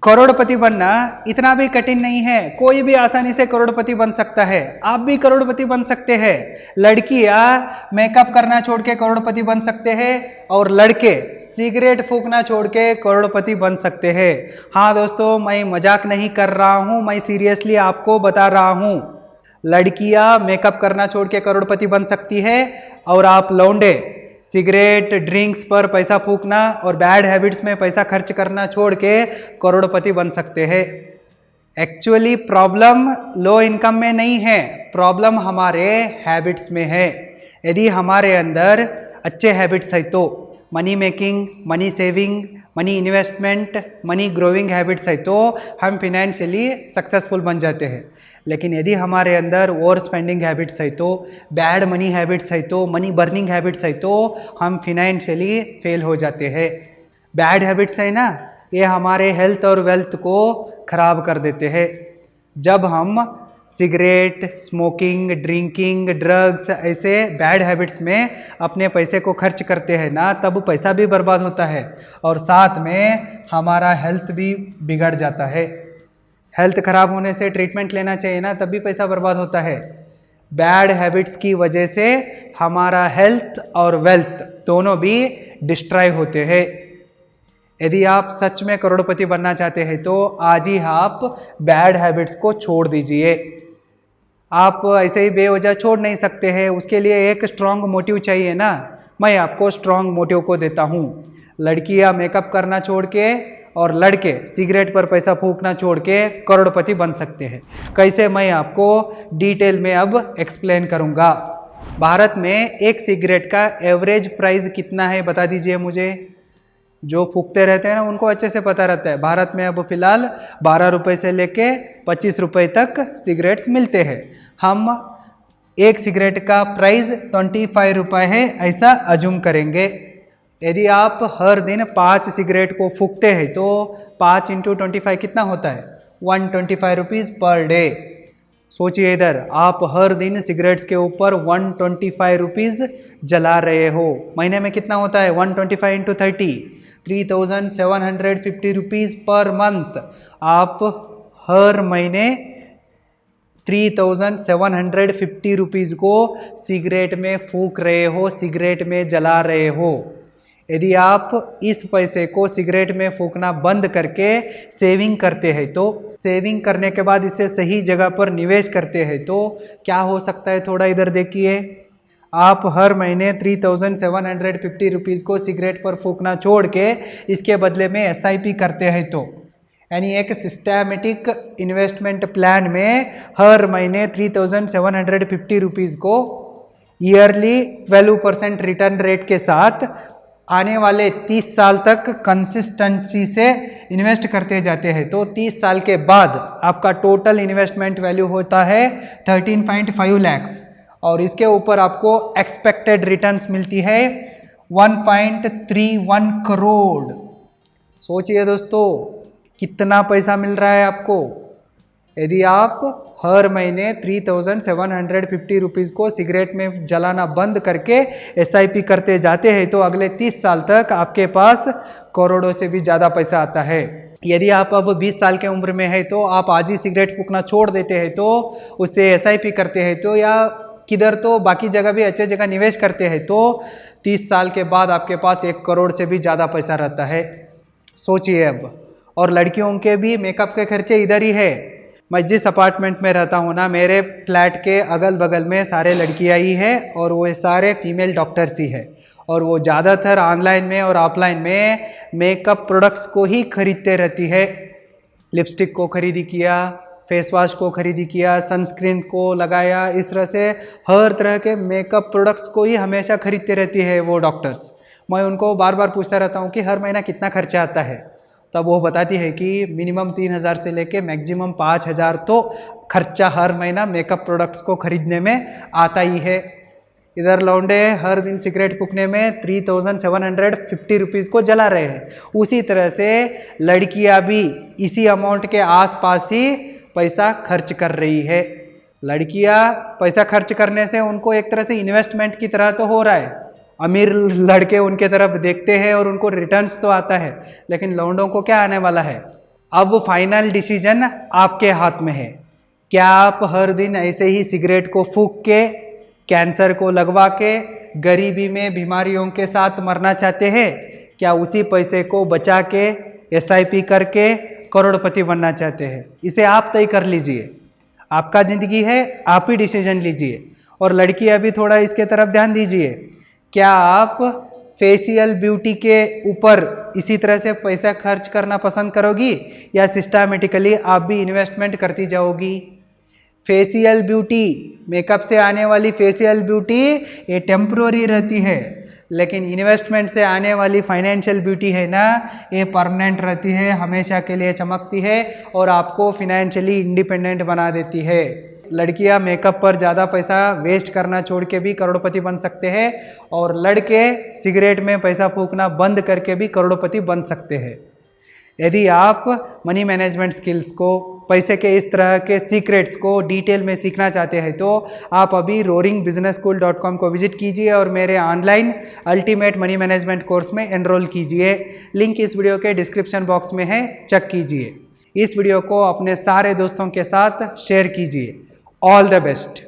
करोड़पति बनना इतना भी कठिन नहीं है, कोई भी आसानी से करोड़पति बन सकता है। आप भी करोड़पति बन सकते हैं। लड़कियां मेकअप करना छोड़ के करोड़पति बन सकते हैं और लड़के सिगरेट फूकना छोड़ के करोड़पति बन सकते हैं। हाँ दोस्तों, मैं मजाक नहीं कर रहा हूँ, मैं सीरियसली आपको बता रहा हूँ। लड़कियां मेकअप करना छोड़ के करोड़पति बन सकती है और आप लौंडे सिगरेट ड्रिंक्स पर पैसा फूकना और बैड हैबिट्स में पैसा खर्च करना छोड़ के करोड़पति बन सकते हैं। एक्चुअली प्रॉब्लम लो इनकम में नहीं है, प्रॉब्लम हमारे हैबिट्स में है। यदि हमारे अंदर अच्छे हैबिट्स है तो money making, money saving, money investment, money growing habits है तो हम फिनेंशियली सक्सेसफुल बन जाते हैं। लेकिन यदि हमारे अंदर ओवर स्पेंडिंग हैबिट्स है तो, बैड मनी हैबिट्स है तो, मनी बर्निंग हैबिट्स है तो हम फिनेंशियली फेल हो जाते हैं। बैड हैबिट्स है ना, ये हमारे हेल्थ और वेल्थ को खराब कर देते हैं। जब हम सिगरेट, स्मोकिंग, ड्रिंकिंग, ड्रग्स ऐसे बैड हैबिट्स में अपने पैसे को खर्च करते हैं ना, तब पैसा भी बर्बाद होता है और साथ में हमारा हेल्थ भी बिगड़ जाता है। हेल्थ खराब होने से ट्रीटमेंट लेना चाहिए ना, तब भी पैसा बर्बाद होता है। बैड हैबिट्स की वजह से हमारा हेल्थ और वेल्थ दोनों भी डिस्ट्रॉय होते हैं। यदि आप सच में करोड़पति बनना चाहते हैं तो आज ही आप बैड हैबिट्स को छोड़ दीजिए। आप ऐसे ही बेवजह छोड़ नहीं सकते हैं, उसके लिए एक स्ट्रॉन्ग मोटिव चाहिए ना। मैं आपको स्ट्रॉन्ग मोटिव को देता हूँ। लड़कियाँ मेकअप करना छोड़ के और लड़के सिगरेट पर पैसा फूकना छोड़ के करोड़पति बन सकते हैं। कैसे, मैं आपको डिटेल में अब एक्सप्लेन करूँगा। भारत में एक सिगरेट का एवरेज प्राइस कितना है बता दीजिए मुझे। जो फूकते रहते हैं ना उनको अच्छे से पता रहता है। भारत में अब फिलहाल 12 रुपये से लेके 25 रुपये तक सिगरेट्स मिलते हैं। हम एक सिगरेट का प्राइस 25 रुपये है ऐसा अज्यूम करेंगे। यदि आप हर दिन 5 सिगरेट को फूकते हैं तो 5 × 25 कितना होता है? 125 रुपीज़ पर डे। सोचिए इधर, आप हर दिन सिगरेट्स के ऊपर 125 रुपीज़ जला रहे हो। महीने में कितना होता है? 125 × 30, 3750 रुपीज़ पर मंथ। आप हर महीने 3750 रुपीज़ को सिगरेट में फूक रहे हो, सिगरेट में जला रहे हो। यदि आप इस पैसे को सिगरेट में फूकना बंद करके सेविंग करते हैं तो, सेविंग करने के बाद इसे सही जगह पर निवेश करते हैं तो क्या हो सकता है? थोड़ा इधर देखिए। आप हर महीने 3750 रुपीज़ को सिगरेट पर फूकना छोड़ के इसके बदले में SIP करते हैं तो, यानी एक सिस्टमेटिक इन्वेस्टमेंट प्लान में हर महीने 3750 रुपीज़ को ईयरली 12% रिटर्न रेट के साथ आने वाले 30 साल तक कंसिस्टेंसी से इन्वेस्ट करते जाते हैं तो 30 साल के बाद आपका टोटल इन्वेस्टमेंट वैल्यू होता है 13.5 लाख्स और इसके ऊपर आपको एक्सपेक्टेड रिटर्न्स मिलती है 1.31 करोड़। सोचिए दोस्तों, कितना पैसा मिल रहा है आपको। यदि आप हर महीने 3750 रुपीज़ को सिगरेट में जलाना बंद करके SIP करते जाते हैं तो अगले 30 साल तक आपके पास करोड़ों से भी ज़्यादा पैसा आता है। यदि आप अब 20 साल के उम्र में है तो आप आज ही सिगरेट फूकना छोड़ देते हैं तो, उससे SIP करते हैं तो, या किधर तो बाकी जगह भी अच्छे जगह निवेश करते हैं तो 30 साल के बाद आपके पास 1 करोड़ से भी ज़्यादा पैसा रहता है। सोचिए अब। और लड़कियों के भी मेकअप के खर्चे इधर ही है। मैं जिस अपार्टमेंट में रहता हूँ ना, मेरे फ्लैट के अगल बगल में सारे लड़कियाँ ही है और वो सारे फीमेल डॉक्टर्स ही है और वो ज़्यादातर ऑनलाइन में और ऑफलाइन में मेकअप प्रोडक्ट्स को ही खरीदते रहती है। लिपस्टिक को खरीदी किया, फेस वॉश को खरीदी किया, सनस्क्रीन को लगाया, इस तरह से हर तरह के मेकअप प्रोडक्ट्स को ही हमेशा खरीदते रहती है वो डॉक्टर्स। मैं उनको बार बार पूछता रहता हूँ कि हर महीना कितना खर्चा आता है, तब वो बताती है कि मिनिमम 3000 से लेके मैक्सिमम 5000 तो खर्चा हर महीना मेकअप प्रोडक्ट्स को खरीदने में आता ही है। इधर लौंडे हर दिन सिगरेट फूकने में 3750 रुपीज़ को जला रहे हैं। उसी तरह से लड़कियां भी इसी अमाउंट के आसपास ही पैसा खर्च कर रही है। लड़कियां पैसा खर्च करने से उनको एक तरह से इन्वेस्टमेंट की तरह तो हो रहा है। अमीर लड़के उनके तरफ देखते हैं और उनको रिटर्न्स तो आता है, लेकिन लौंडों को क्या आने वाला है? अब फाइनल डिसीजन आपके हाथ में है। क्या आप हर दिन ऐसे ही सिगरेट को फूंक के, कैंसर को लगवा के, गरीबी में बीमारियों के साथ मरना चाहते हैं? क्या उसी पैसे को बचा के SIP करके करोड़पति बनना चाहते हैं? इसे आप तय कर लीजिए, आपका ज़िंदगी है, आप ही डिसीजन लीजिए। और लड़की अभी थोड़ा इसके तरफ ध्यान दीजिए। क्या आप फेशियल ब्यूटी के ऊपर इसी तरह से पैसा खर्च करना पसंद करोगी, या सिस्टमेटिकली आप भी इन्वेस्टमेंट करती जाओगी? फेशियल ब्यूटी, मेकअप से आने वाली फेशियल ब्यूटी ये टेम्प्रोरी रहती है, लेकिन इन्वेस्टमेंट से आने वाली फाइनेंशियल ब्यूटी है ना, ये परमानेंट रहती है, हमेशा के लिए चमकती है और आपको फिनेंशियली इंडिपेंडेंट बना देती है। लड़कियां मेकअप पर ज़्यादा पैसा वेस्ट करना छोड़ के भी करोड़पति बन सकते हैं, और लड़के सिगरेट में पैसा फूंकना बंद करके भी करोड़पति बन सकते हैं। यदि आप मनी मैनेजमेंट स्किल्स को, पैसे के इस तरह के सीक्रेट्स को डिटेल में सीखना चाहते हैं तो आप अभी roaringbusinessschool.com को विजिट कीजिए और मेरे online ultimate money management course में एनरोल कीजिए। लिंक इस वीडियो के डिस्क्रिप्शन बॉक्स में है, चेक कीजिए। इस वीडियो को अपने सारे दोस्तों के साथ शेयर कीजिए। All the best.